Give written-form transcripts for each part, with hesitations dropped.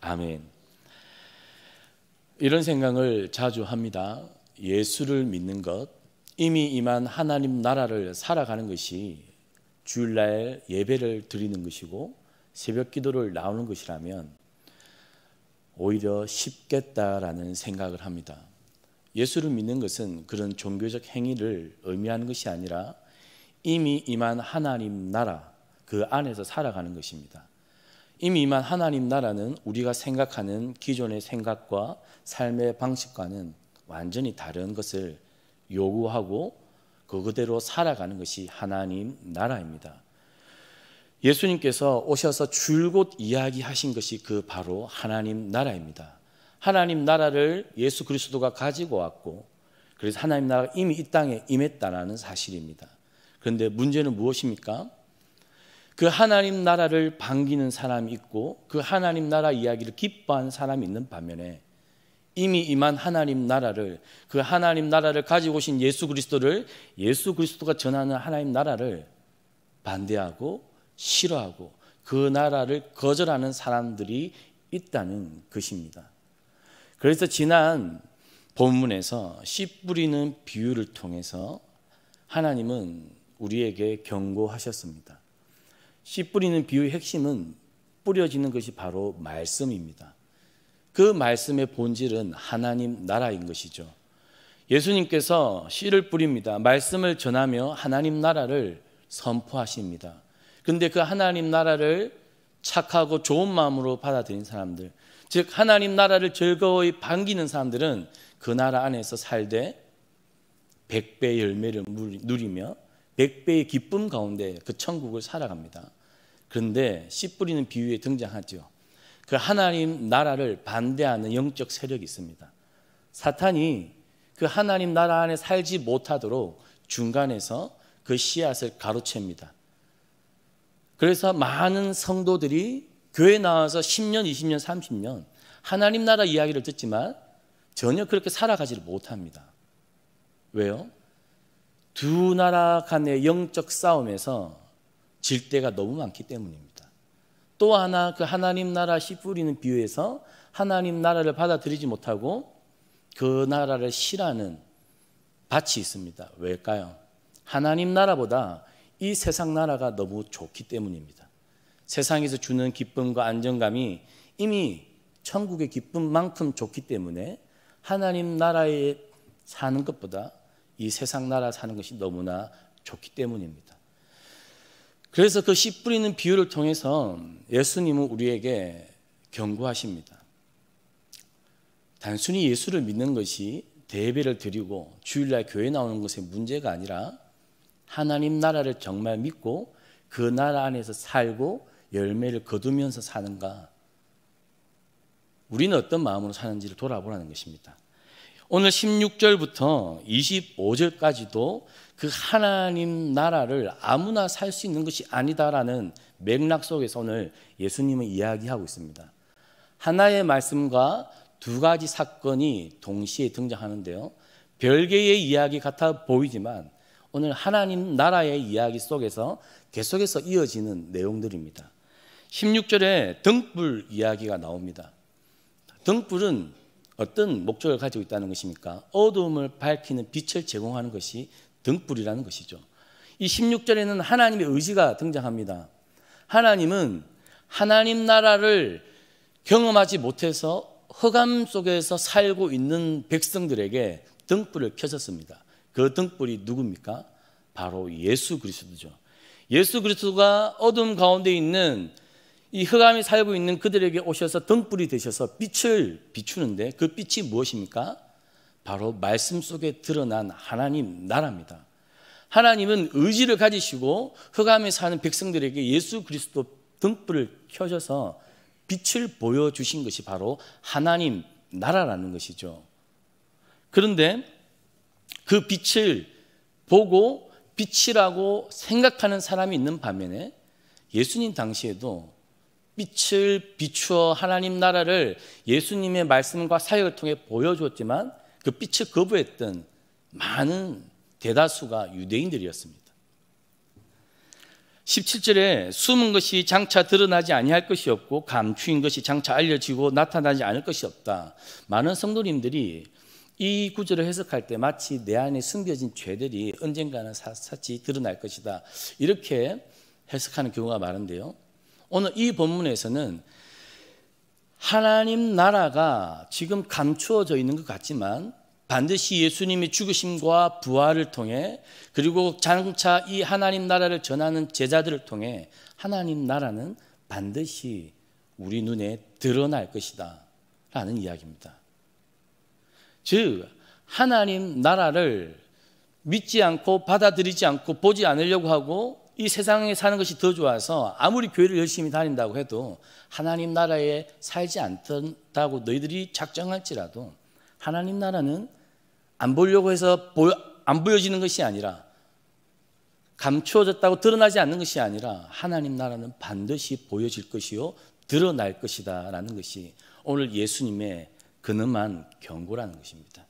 아멘. 이런 생각을 자주 합니다. 예수를 믿는 것, 이미 임한 하나님 나라를 살아가는 것이 주일날 예배를 드리는 것이고 새벽 기도를 나오는 것이라면 오히려 쉽겠다라는 생각을 합니다. 예수를 믿는 것은 그런 종교적 행위를 의미하는 것이 아니라 이미 임한 하나님 나라, 그 안에서 살아가는 것입니다. 이미 임한 하나님 나라는 우리가 생각하는 기존의 생각과 삶의 방식과는 완전히 다른 것을 요구하고 그대로 살아가는 것이 하나님 나라입니다. 예수님께서 오셔서 줄곧 이야기하신 것이 그 바로 하나님 나라입니다. 하나님 나라를 예수 그리스도가 가지고 왔고, 그래서 하나님 나라가 이미 이 땅에 임했다는 사실입니다. 그런데 문제는 무엇입니까? 그 하나님 나라를 반기는 사람이 있고 그 하나님 나라 이야기를 기뻐하는 사람이 있는 반면에 이미 임한 하나님 나라를, 그 하나님 나라를 가지고 오신 예수 그리스도를, 예수 그리스도가 전하는 하나님 나라를 반대하고 싫어하고 그 나라를 거절하는 사람들이 있다는 것입니다. 그래서 지난 본문에서 씨 뿌리는 비유를 통해서 하나님은 우리에게 경고하셨습니다. 씨 뿌리는 비유의 핵심은 뿌려지는 것이 바로 말씀입니다. 그 말씀의 본질은 하나님 나라인 것이죠. 예수님께서 씨를 뿌립니다. 말씀을 전하며 하나님 나라를 선포하십니다. 그런데 그 하나님 나라를 착하고 좋은 마음으로 받아들인 사람들, 즉 하나님 나라를 즐거이 반기는 사람들은 그 나라 안에서 살되 100배의 열매를 누리며 100배의 기쁨 가운데 그 천국을 살아갑니다. 그런데 씨 뿌리는 비유에 등장하죠. 그 하나님 나라를 반대하는 영적 세력이 있습니다. 사탄이 그 하나님 나라 안에 살지 못하도록 중간에서 그 씨앗을 가로챕니다. 그래서 많은 성도들이 교회 나와서 10년, 20년, 30년 하나님 나라 이야기를 듣지만 전혀 그렇게 살아가지를 못합니다. 왜요? 두 나라 간의 영적 싸움에서 질 때가 너무 많기 때문입니다. 또 하나, 그 하나님 나라 씨 뿌리는 비유에서 하나님 나라를 받아들이지 못하고 그 나라를 싫어하는 밭이 있습니다. 왜일까요? 하나님 나라보다 이 세상 나라가 너무 좋기 때문입니다. 세상에서 주는 기쁨과 안정감이 이미 천국의 기쁨만큼 좋기 때문에 하나님 나라에 사는 것보다 이 세상 나라 사는 것이 너무나 좋기 때문입니다. 그래서 그 씨 뿌리는 비유를 통해서 예수님은 우리에게 경고하십니다. 단순히 예수를 믿는 것이 대예배를 드리고 주일날 교회 나오는 것의 문제가 아니라 하나님 나라를 정말 믿고 그 나라 안에서 살고 열매를 거두면서 사는가, 우리는 어떤 마음으로 사는지를 돌아보라는 것입니다. 오늘 16절부터 25절까지도 그 하나님 나라를 아무나 살 수 있는 것이 아니다라는 맥락 속에서 오늘 예수님은 이야기하고 있습니다. 하나의 말씀과 두 가지 사건이 동시에 등장하는데요, 별개의 이야기 같아 보이지만 오늘 하나님 나라의 이야기 속에서 계속해서 이어지는 내용들입니다. 16절에 등불 이야기가 나옵니다. 등불은 어떤 목적을 가지고 있다는 것입니까? 어두움을 밝히는 빛을 제공하는 것이 등불이라는 것이죠. 이 16절에는 하나님의 의지가 등장합니다. 하나님은 하나님 나라를 경험하지 못해서 흑암 속에서 살고 있는 백성들에게 등불을 켜셨습니다. 그 등불이 누굽니까? 바로 예수 그리스도죠. 예수 그리스도가 어둠 가운데 있는 이 흑암에 살고 있는 그들에게 오셔서 등불이 되셔서 빛을 비추는데 그 빛이 무엇입니까? 바로 말씀 속에 드러난 하나님 나라입니다. 하나님은 의지를 가지시고 흑암에 사는 백성들에게 예수 그리스도 등불을 켜셔서 빛을 보여주신 것이 바로 하나님 나라라는 것이죠. 그런데 그 빛을 보고 빛이라고 생각하는 사람이 있는 반면에 예수님 당시에도 빛을 비추어 하나님 나라를 예수님의 말씀과 사역을 통해 보여주었지만 그 빛을 거부했던 많은 대다수가 유대인들이었습니다. 17절에 숨은 것이 장차 드러나지 아니할 것이 없고 감추인 것이 장차 알려지고 나타나지 않을 것이 없다. 많은 성도님들이 이 구절을 해석할 때 마치 내 안에 숨겨진 죄들이 언젠가는 샅샅이 드러날 것이다, 이렇게 해석하는 경우가 많은데요, 오늘 이 본문에서는 하나님 나라가 지금 감추어져 있는 것 같지만 반드시 예수님의 죽으심과 부활을 통해, 그리고 장차 이 하나님 나라를 전하는 제자들을 통해 하나님 나라는 반드시 우리 눈에 드러날 것이다 라는 이야기입니다. 즉 하나님 나라를 믿지 않고 받아들이지 않고 보지 않으려고 하고 이 세상에 사는 것이 더 좋아서 아무리 교회를 열심히 다닌다고 해도 하나님 나라에 살지 않는다고 너희들이 작정할지라도 하나님 나라는 안 보려고 해서 안 보여지는 것이 아니라, 감추어졌다고 드러나지 않는 것이 아니라 하나님 나라는 반드시 보여질 것이요 드러날 것이다 라는 것이 오늘 예수님의 근엄한 경고라는 것입니다.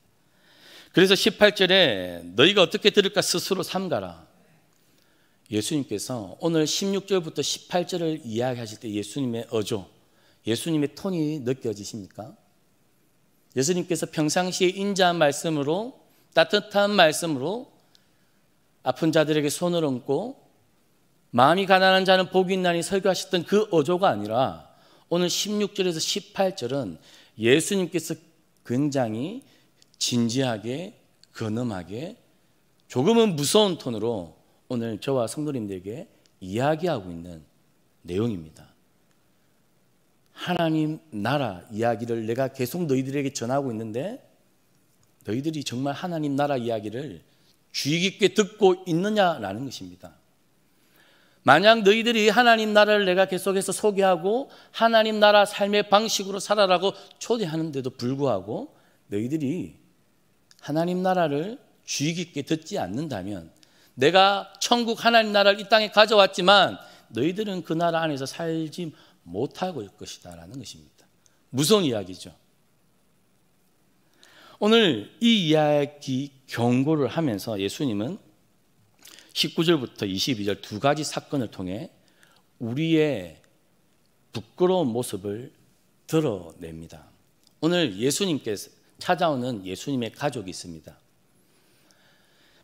그래서 18절에 너희가 어떻게 들을까 스스로 삼가라. 예수님께서 오늘 16절부터 18절을 이야기하실 때 예수님의 어조, 예수님의 톤이 느껴지십니까? 예수님께서 평상시에 인자한 말씀으로, 따뜻한 말씀으로 아픈 자들에게 손을 얹고 마음이 가난한 자는 복이 있나니 설교하셨던 그 어조가 아니라 오늘 16절에서 18절은 예수님께서 굉장히 진지하게, 근엄하게, 조금은 무서운 톤으로 오늘 저와 성도님들에게 이야기하고 있는 내용입니다. 하나님 나라 이야기를 내가 계속 너희들에게 전하고 있는데 너희들이 정말 하나님 나라 이야기를 주의 깊게 듣고 있느냐라는 것입니다. 만약 너희들이 하나님 나라를 내가 계속해서 소개하고 하나님 나라 삶의 방식으로 살아라고 초대하는데도 불구하고 너희들이 하나님 나라를 주의 깊게 듣지 않는다면, 내가 천국 하나님 나라를 이 땅에 가져왔지만 너희들은 그 나라 안에서 살지 못하고 있을 것이다 라는 것입니다. 무서운 이야기죠. 오늘 이 이야기 경고를 하면서 예수님은 19절부터 22절 두 가지 사건을 통해 우리의 부끄러운 모습을 드러냅니다. 오늘 예수님께서 찾아오는 예수님의 가족이 있습니다.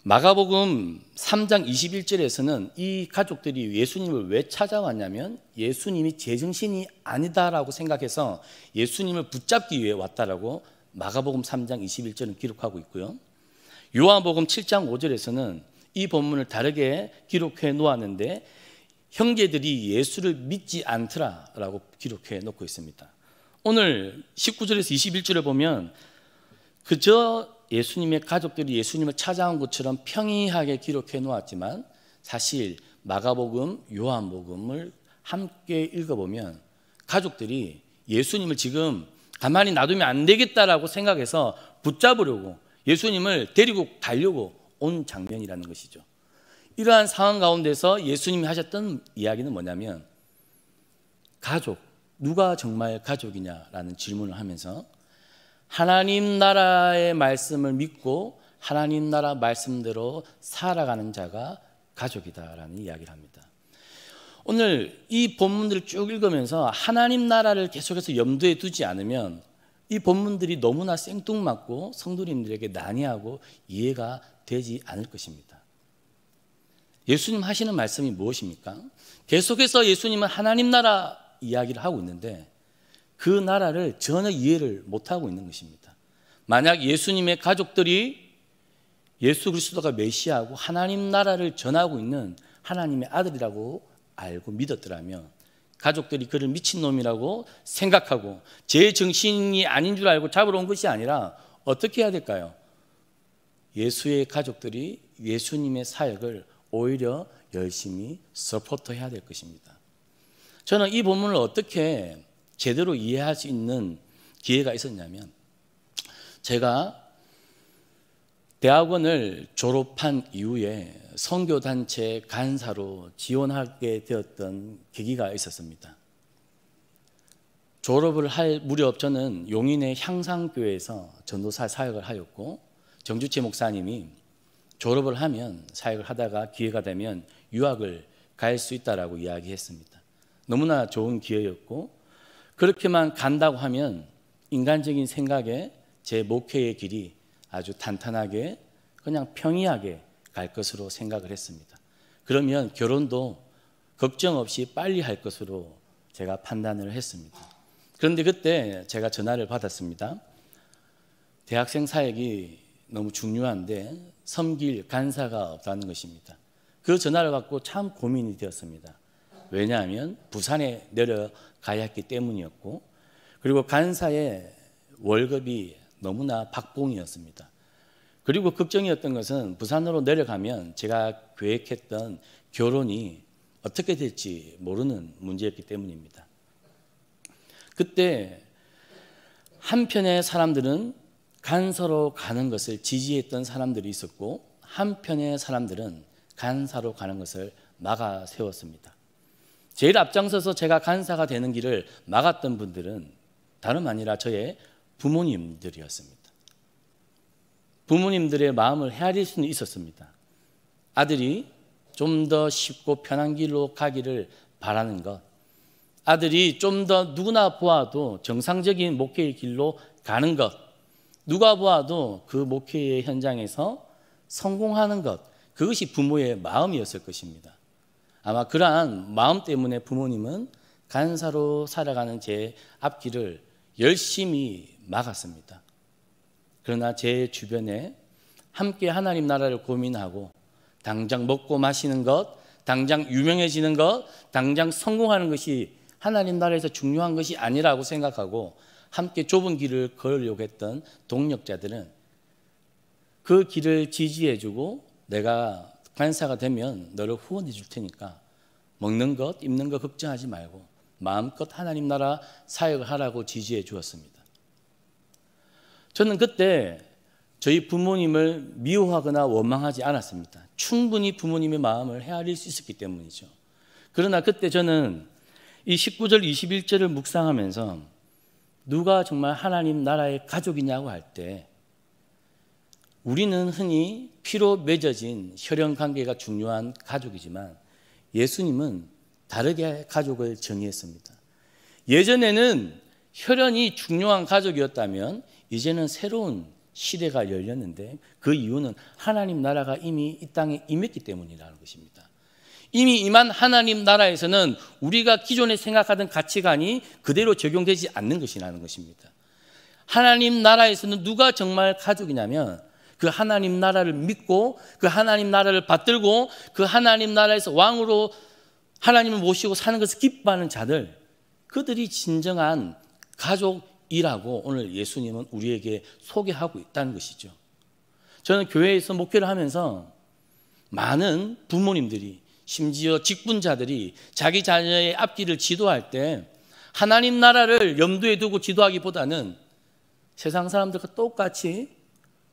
마가복음 3장 21절에서는 이 가족들이 예수님을 왜 찾아왔냐면 예수님이 제정신이 아니다라고 생각해서 예수님을 붙잡기 위해 왔다라고 마가복음 3장 21절은 기록하고 있고요. 요한복음 7장 5절에서는 이 본문을 다르게 기록해 놓았는데 형제들이 예수를 믿지 않더라라고 기록해 놓고 있습니다. 오늘 19절에서 21절을 보면 그저 예수님의 가족들이 예수님을 찾아온 것처럼 평이하게 기록해 놓았지만 사실 마가복음, 요한복음을 함께 읽어보면 가족들이 예수님을 지금 가만히 놔두면 안 되겠다라고 생각해서 붙잡으려고 예수님을 데리고 가려고 온 장면이라는 것이죠. 이러한 상황 가운데서 예수님이 하셨던 이야기는 뭐냐면 가족, 누가 정말 가족이냐라는 질문을 하면서 하나님 나라의 말씀을 믿고 하나님 나라 말씀대로 살아가는 자가 가족이다라는 이야기를 합니다. 오늘 이 본문들을 쭉 읽으면서 하나님 나라를 계속해서 염두에 두지 않으면 이 본문들이 너무나 생뚱맞고 성도님들에게 난해하고 이해가 되지 않을 것입니다. 예수님 하시는 말씀이 무엇입니까? 계속해서 예수님은 하나님 나라 이야기를 하고 있는데 그 나라를 전혀 이해를 못하고 있는 것입니다. 만약 예수님의 가족들이 예수 그리스도가 메시아고 하나님 나라를 전하고 있는 하나님의 아들이라고 알고 믿었더라면 가족들이 그를 미친놈이라고 생각하고 제 정신이 아닌 줄 알고 잡으러 온 것이 아니라 어떻게 해야 될까요? 예수의 가족들이 예수님의 사역을 오히려 열심히 서포트해야 될 것입니다. 저는 이 본문을 어떻게 제대로 이해할 수 있는 기회가 있었냐면 제가 대학원을 졸업한 이후에 선교단체 간사로 지원하게 되었던 계기가 있었습니다. 졸업을 할 무렵 저는 용인의 향상교회에서 전도사 사역을 하였고 정주채 목사님이 졸업을 하면 사역을 하다가 기회가 되면 유학을 갈 수 있다라고 이야기했습니다. 너무나 좋은 기회였고, 그렇게만 간다고 하면 인간적인 생각에 제 목회의 길이 아주 탄탄하게 그냥 평이하게 갈 것으로 생각을 했습니다. 그러면 결혼도 걱정 없이 빨리 할 것으로 제가 판단을 했습니다. 그런데 그때 제가 전화를 받았습니다. 대학생 사역이 너무 중요한데 섬길 간사가 없다는 것입니다. 그 전화를 받고 참 고민이 되었습니다. 왜냐하면 부산에 내려가야 했기 때문이었고, 그리고 간사의 월급이 너무나 박봉이었습니다. 그리고 걱정이었던 것은 부산으로 내려가면 제가 계획했던 결혼이 어떻게 될지 모르는 문제였기 때문입니다. 그때 한편의 사람들은 간사로 가는 것을 지지했던 사람들이 있었고, 한편의 사람들은 간사로 가는 것을 막아 세웠습니다. 제일 앞장서서 제가 간사가 되는 길을 막았던 분들은 다름 아니라 저의 부모님들이었습니다. 부모님들의 마음을 헤아릴 수는 있었습니다. 아들이 좀 더 쉽고 편한 길로 가기를 바라는 것, 아들이 좀 더 누구나 보아도 정상적인 목회의 길로 가는 것, 누가 보아도 그 목회의 현장에서 성공하는 것, 그것이 부모의 마음이었을 것입니다. 아마 그러한 마음 때문에 부모님은 간사로 살아가는 제 앞길을 열심히 막았습니다. 그러나 제 주변에 함께 하나님 나라를 고민하고 당장 먹고 마시는 것, 당장 유명해지는 것, 당장 성공하는 것이 하나님 나라에서 중요한 것이 아니라고 생각하고 함께 좁은 길을 걸으려고 했던 동력자들은 그 길을 지지해주고, 내가 간사가 되면 너를 후원해 줄 테니까 먹는 것, 입는 것 걱정하지 말고 마음껏 하나님 나라 사역을 하라고 지지해 주었습니다. 저는 그때 저희 부모님을 미워하거나 원망하지 않았습니다. 충분히 부모님의 마음을 헤아릴 수 있었기 때문이죠. 그러나 그때 저는 이 19절 21절을 묵상하면서 누가 정말 하나님 나라의 가족이냐고 할 때, 우리는 흔히 피로 맺어진 혈연 관계가 중요한 가족이지만 예수님은 다르게 가족을 정의했습니다. 예전에는 혈연이 중요한 가족이었다면 이제는 새로운 시대가 열렸는데, 그 이유는 하나님 나라가 이미 이 땅에 임했기 때문이라는 것입니다. 이미 임한 하나님 나라에서는 우리가 기존에 생각하던 가치관이 그대로 적용되지 않는 것이라는 것입니다. 하나님 나라에서는 누가 정말 가족이냐면 그 하나님 나라를 믿고 그 하나님 나라를 받들고 그 하나님 나라에서 왕으로 하나님을 모시고 사는 것을 기뻐하는 자들, 그들이 진정한 가족이라고 오늘 예수님은 우리에게 소개하고 있다는 것이죠. 저는 교회에서 목회를 하면서 많은 부모님들이, 심지어 직분자들이 자기 자녀의 앞길을 지도할 때 하나님 나라를 염두에 두고 지도하기보다는 세상 사람들과 똑같이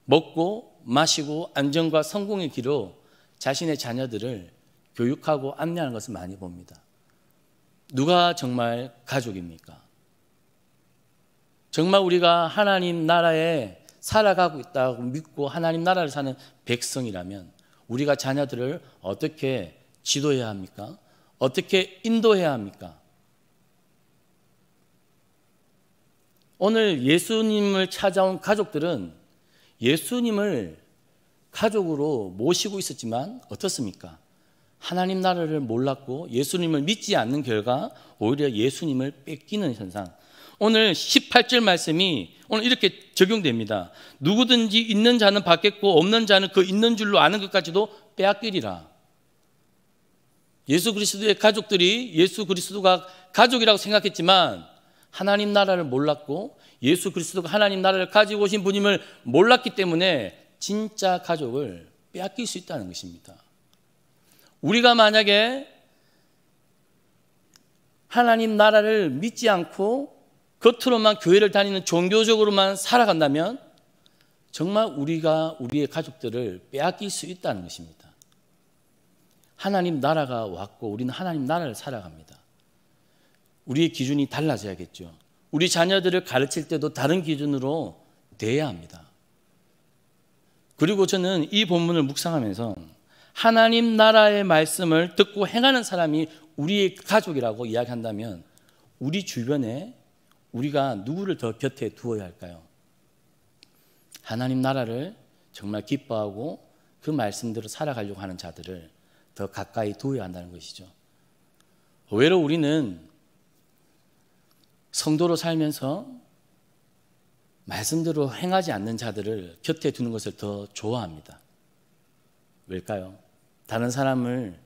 먹고 마시고 안정과 성공의 길로 자신의 자녀들을 교육하고 안내하는 것을 많이 봅니다. 누가 정말 가족입니까? 정말 우리가 하나님 나라에 살아가고 있다고 믿고 하나님 나라를 사는 백성이라면 우리가 자녀들을 어떻게 지도해야 합니까? 어떻게 인도해야 합니까? 오늘 예수님을 찾아온 가족들은 예수님을 가족으로 모시고 있었지만 어떻습니까? 하나님 나라를 몰랐고 예수님을 믿지 않는 결과 오히려 예수님을 뺏기는 현상. 오늘 18절 말씀이 오늘 이렇게 적용됩니다. 누구든지 있는 자는 받겠고 없는 자는 그 있는 줄로 아는 것까지도 빼앗기리라. 예수 그리스도의 가족들이 예수 그리스도가 가족이라고 생각했지만 하나님 나라를 몰랐고 예수 그리스도가 하나님 나라를 가지고 오신 분임을 몰랐기 때문에 진짜 가족을 빼앗길 수 있다는 것입니다. 우리가 만약에 하나님 나라를 믿지 않고 겉으로만 교회를 다니는 종교적으로만 살아간다면 정말 우리가 우리의 가족들을 빼앗길 수 있다는 것입니다. 하나님 나라가 왔고 우리는 하나님 나라를 살아갑니다. 우리의 기준이 달라져야겠죠. 우리 자녀들을 가르칠 때도 다른 기준으로 대해야 합니다. 그리고 저는 이 본문을 묵상하면서 하나님 나라의 말씀을 듣고 행하는 사람이 우리의 가족이라고 이야기한다면 우리 주변에 우리가 누구를 더 곁에 두어야 할까요? 하나님 나라를 정말 기뻐하고 그 말씀대로 살아가려고 하는 자들을 더 가까이 두어야 한다는 것이죠. 의외로 우리는 성도로 살면서 말씀대로 행하지 않는 자들을 곁에 두는 것을 더 좋아합니다. 왜일까요? 다른 사람을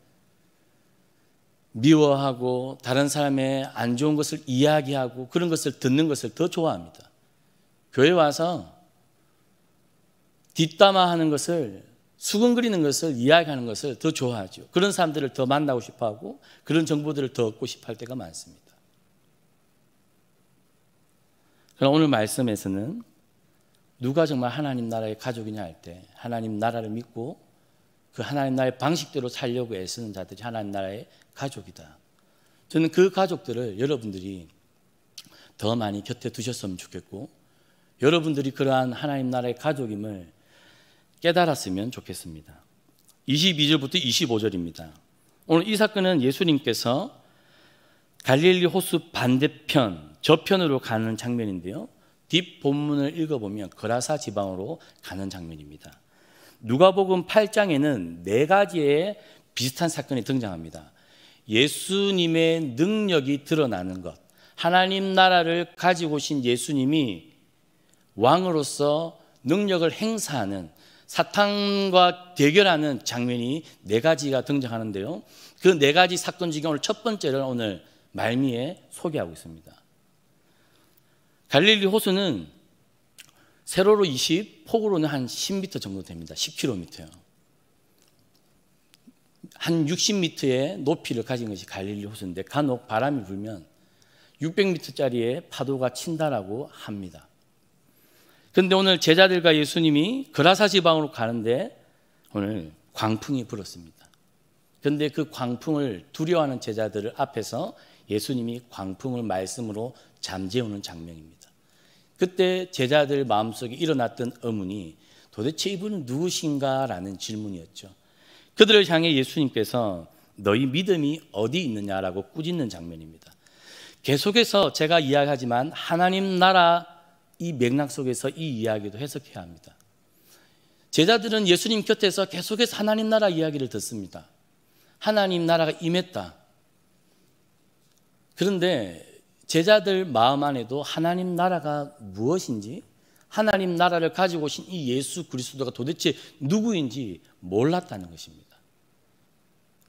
미워하고 다른 사람의 안 좋은 것을 이야기하고 그런 것을 듣는 것을 더 좋아합니다. 교회 와서 뒷담화하는 것을, 수근거리는 것을 이야기하는 것을 더 좋아하죠. 그런 사람들을 더 만나고 싶어하고 그런 정보들을 더 얻고 싶어 할 때가 많습니다. 그럼 오늘 말씀에서는 누가 정말 하나님 나라의 가족이냐 할 때 하나님 나라를 믿고 그 하나님 나라의 방식대로 살려고 애쓰는 자들이 하나님 나라의 가족이다. 저는 그 가족들을 여러분들이 더 많이 곁에 두셨으면 좋겠고 여러분들이 그러한 하나님 나라의 가족임을 깨달았으면 좋겠습니다. 22절부터 25절입니다. 오늘 이 사건은 예수님께서 갈릴리 호수 반대편, 저편으로 가는 장면인데요. 뒷본문을 읽어보면 거라사 지방으로 가는 장면입니다. 누가복음 8장에는 4가지의 비슷한 사건이 등장합니다. 예수님의 능력이 드러나는 것, 하나님 나라를 가지고 오신 예수님이 왕으로서 능력을 행사하는, 사탄과 대결하는 장면이 4가지가 등장하는데요. 그 4가지 사건 중에 오늘 첫 번째를 오늘 말미에 소개하고 있습니다. 갈릴리 호수는 세로로 20, 폭으로는 한 10m 정도 됩니다. 10km요. 한 60m의 높이를 가진 것이 갈릴리 호수인데 간혹 바람이 불면 600m짜리의 파도가 친다라고 합니다. 그런데 오늘 제자들과 예수님이 거라사 지방으로 가는데 오늘 광풍이 불었습니다. 그런데 그 광풍을 두려워하는 제자들 앞에서 예수님이 광풍을 말씀으로 잠재우는 장면입니다. 그때 제자들 마음속에 일어났던 의문이 도대체 이분은 누구신가라는 질문이었죠. 그들을 향해 예수님께서 너희 믿음이 어디 있느냐라고 꾸짖는 장면입니다. 계속해서 제가 이야기하지만 하나님 나라 이 맥락 속에서 이 이야기도 해석해야 합니다. 제자들은 예수님 곁에서 계속해서 하나님 나라 이야기를 듣습니다. 하나님 나라가 임했다. 그런데 제자들 마음 안에도 하나님 나라가 무엇인지, 하나님 나라를 가지고 오신 이 예수 그리스도가 도대체 누구인지 몰랐다는 것입니다.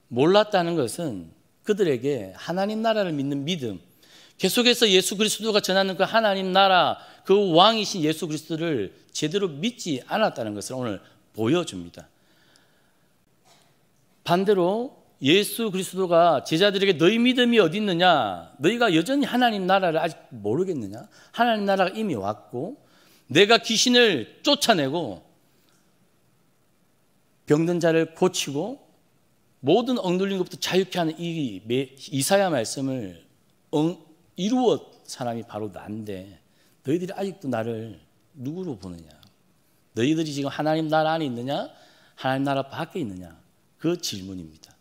몰랐다는 것은 그들에게 하나님 나라를 믿는 믿음, 계속해서 예수 그리스도가 전하는 그 하나님 나라, 그 왕이신 예수 그리스도를 제대로 믿지 않았다는 것을 오늘 보여줍니다. 반대로 예수 그리스도가 제자들에게 너희 믿음이 어디 있느냐, 너희가 여전히 하나님 나라를 아직 모르겠느냐, 하나님 나라가 이미 왔고 내가 귀신을 쫓아내고 병든 자를 고치고 모든 억눌린 것부터 자유케 하는 이 이사야 말씀을 이루어 사람이 바로 나인데 너희들이 아직도 나를 누구로 보느냐, 너희들이 지금 하나님 나라 안에 있느냐 하나님 나라 밖에 있느냐, 그 질문입니다.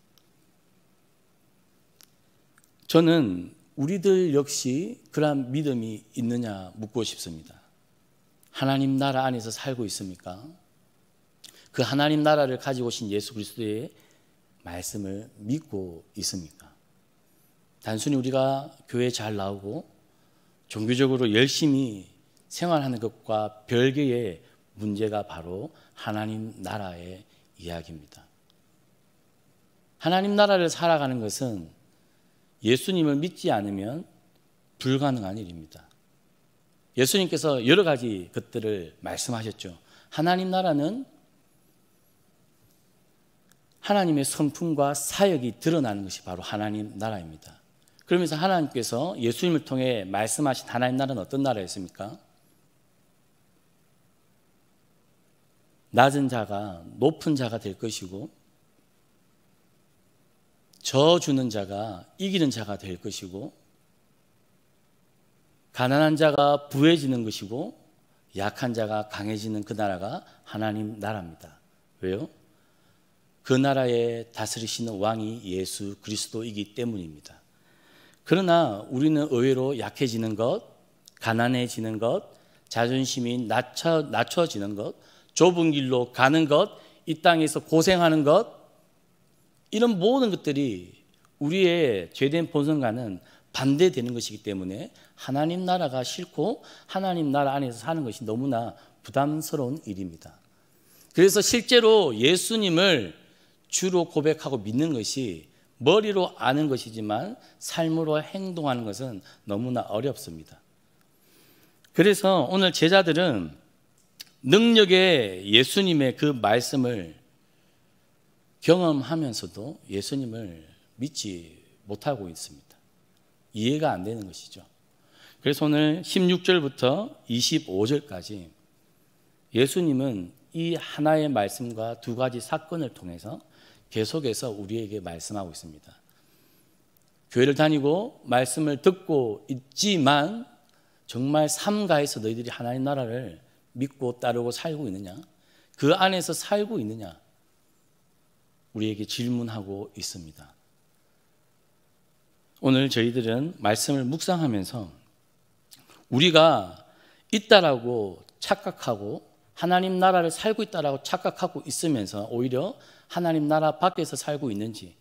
저는 우리들 역시 그러한 믿음이 있느냐 묻고 싶습니다. 하나님 나라 안에서 살고 있습니까? 그 하나님 나라를 가지고 오신 예수 그리스도의 말씀을 믿고 있습니까? 단순히 우리가 교회에 잘 나오고 종교적으로 열심히 생활하는 것과 별개의 문제가 바로 하나님 나라의 이야기입니다. 하나님 나라를 살아가는 것은 예수님을 믿지 않으면 불가능한 일입니다. 예수님께서 여러 가지 것들을 말씀하셨죠. 하나님 나라는 하나님의 성품과 사역이 드러나는 것이 바로 하나님 나라입니다. 그러면서 하나님께서 예수님을 통해 말씀하신 하나님 나라는 어떤 나라였습니까? 낮은 자가 높은 자가 될 것이고 저 주는 자가 이기는 자가 될 것이고 가난한 자가 부해지는 것이고 약한 자가 강해지는 그 나라가 하나님 나라입니다. 왜요? 그 나라에 다스리시는 왕이 예수 그리스도이기 때문입니다. 그러나 우리는 의외로 약해지는 것, 가난해지는 것, 자존심이 낮춰지는 것, 좁은 길로 가는 것, 이 땅에서 고생하는 것, 이런 모든 것들이 우리의 죄된 본성과는 반대되는 것이기 때문에 하나님 나라가 싫고 하나님 나라 안에서 사는 것이 너무나 부담스러운 일입니다. 그래서 실제로 예수님을 주로 고백하고 믿는 것이 머리로 아는 것이지만 삶으로 행동하는 것은 너무나 어렵습니다. 그래서 오늘 제자들은 능력의 예수님의 그 말씀을 경험하면서도 예수님을 믿지 못하고 있습니다. 이해가 안 되는 것이죠. 그래서 오늘 16절부터 25절까지 예수님은 이 하나의 말씀과 두 가지 사건을 통해서 계속해서 우리에게 말씀하고 있습니다. 교회를 다니고 말씀을 듣고 있지만 정말 삼가에서 너희들이 하나님 나라를 믿고 따르고 살고 있느냐? 그 안에서 살고 있느냐? 우리에게 질문하고 있습니다. 오늘 저희들은 말씀을 묵상하면서 우리가 있다라고 착각하고 하나님 나라를 살고 있다라고 착각하고 있으면서 오히려 하나님 나라 밖에서 살고 있는지,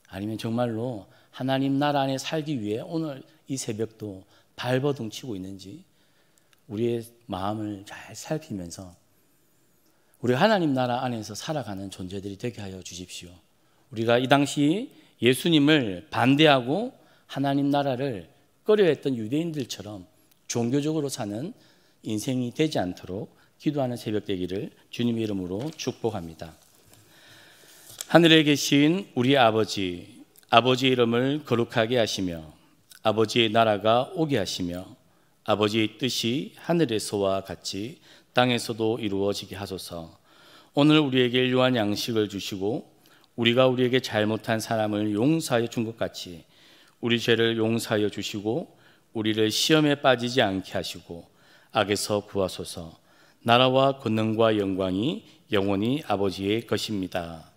아니면 정말로 하나님 나라 안에 살기 위해 오늘 이 새벽도 발버둥 치고 있는지 우리의 마음을 잘 살피면서 우리 하나님 나라 안에서 살아가는 존재들이 되게 하여 주십시오. 우리가 이 당시 예수님을 반대하고 하나님 나라를 꺼려했던 유대인들처럼 종교적으로 사는 인생이 되지 않도록 기도하는 새벽 되기를 주님의 이름으로 축복합니다. 하늘에 계신 우리 아버지, 아버지의 이름을 거룩하게 하시며 아버지의 나라가 오게 하시며 아버지의 뜻이 하늘에서와 같이 땅에서도 이루어지게 하소서. 오늘 우리에게 일용할 양식을 주시고 우리가 우리에게 잘못한 사람을 용서하여 준 것 같이 우리 죄를 용서하여 주시고 우리를 시험에 빠지지 않게 하시고 악에서 구하소서. 나라와 권능과 영광이 영원히 아버지의 것입니다.